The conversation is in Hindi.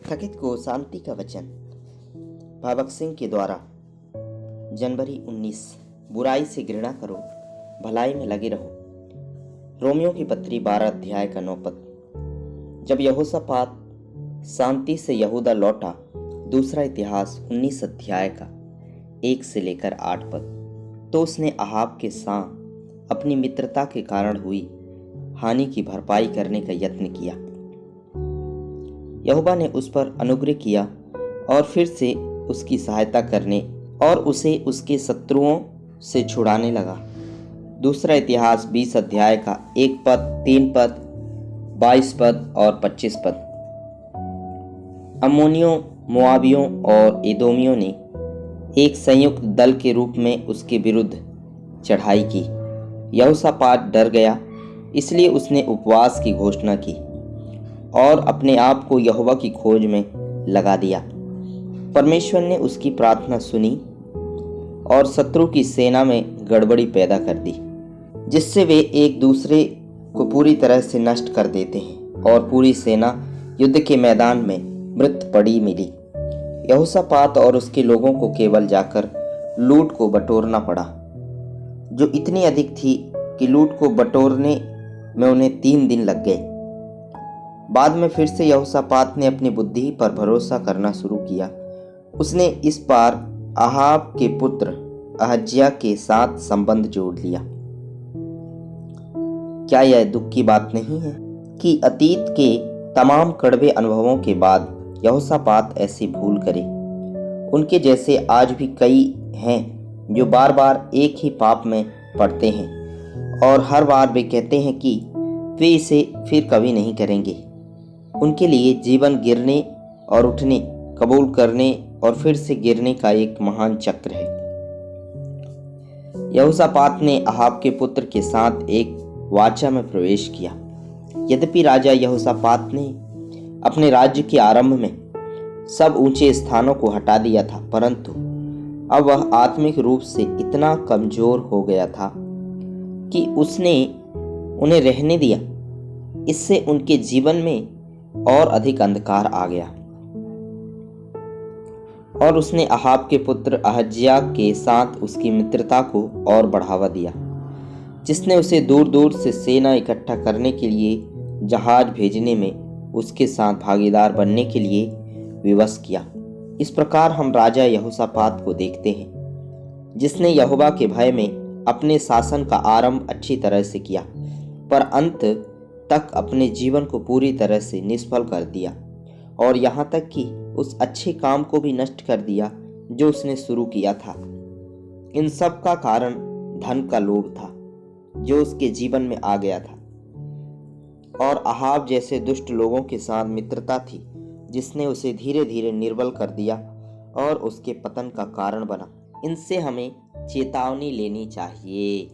थकित को शांति का वचन। भावक सिंह के द्वारा। जनवरी 19। बुराई से घृणा करो, भलाई में लगे रहो। रोमियो की पत्री 12 अध्याय का 9 पद। जब यहोशापात शांति से यहूदा लौटा। दूसरा इतिहास 19 अध्याय का 1 से लेकर 8 पद। तो उसने अहाब के साथ अपनी मित्रता के कारण हुई हानि की भरपाई करने का यत्न किया। यहोवा ने उस पर अनुग्रह किया और फिर से उसकी सहायता करने और उसे उसके शत्रुओं से छुड़ाने लगा। दूसरा इतिहास 20 अध्याय का 1 पद, 3 पद, 22 पद और 25 पद। अम्मोनियों, मोआबियों और एदोमियों ने एक संयुक्त दल के रूप में उसके विरुद्ध चढ़ाई की। यहोशापात डर गया, इसलिए उसने उपवास की घोषणा की और अपने आप को यहोवा की खोज में लगा दिया। परमेश्वर ने उसकी प्रार्थना सुनी और शत्रु की सेना में गड़बड़ी पैदा कर दी, जिससे वे एक दूसरे को पूरी तरह से नष्ट कर देते हैं और पूरी सेना युद्ध के मैदान में मृत पड़ी मिली। यहोशापात और उसके लोगों को केवल जाकर लूट को बटोरना पड़ा, जो इतनी अधिक थी कि लूट को बटोरने में उन्हें 3 दिन लग गए। बाद में फिर से यहोशापात ने अपनी बुद्धि पर भरोसा करना शुरू किया। उसने इस बार अहाब के पुत्र अहज्याह के साथ संबंध जोड़ लिया। क्या यह दुख की बात नहीं है कि अतीत के तमाम कड़वे अनुभवों के बाद यहोशापात ऐसी भूल करे? उनके जैसे आज भी कई हैं जो बार बार एक ही पाप में पड़ते हैं और हर बार वे कहते हैं कि वे इसे फिर कभी नहीं करेंगे। उनके लिए जीवन गिरने और उठने, कबूल करने और फिर से गिरने का एक महान चक्र है। यहोशापात ने अहाब के पुत्र के साथ एक वाचा में प्रवेश किया। यद्यपि राजा यहोशापात ने अपने राज्य के आरंभ में सब ऊंचे स्थानों को हटा दिया था, परंतु अब वह आत्मिक रूप से इतना कमजोर हो गया था कि उसने उन्हें रहने दिया। इससे उनके जीवन में और अधिक अंधकार आ गया और उसने अहाब के पुत्र अहज्याह के साथ उसकी मित्रता को और बढ़ावा दिया, जिसने उसे दूर दूर से सेना इकट्ठा करने के लिए जहाज भेजने में उसके साथ भागीदार बनने के लिए विवश किया। इस प्रकार हम राजा यहोशापात को देखते हैं, जिसने यहोवा के भय में अपने शासन का आरंभ अच्छी तरह से किया, पर अंत तक अपने जीवन को पूरी तरह से निष्फल कर दिया और यहाँ तक कि उस अच्छे काम को भी नष्ट कर दिया जो उसने शुरू किया था। इन सब का कारण धन का लोभ था जो उसके जीवन में आ गया था, और अहाब जैसे दुष्ट लोगों के साथ मित्रता थी जिसने उसे धीरे धीरे निर्बल कर दिया और उसके पतन का कारण बना। इनसे हमें चेतावनी लेनी चाहिए।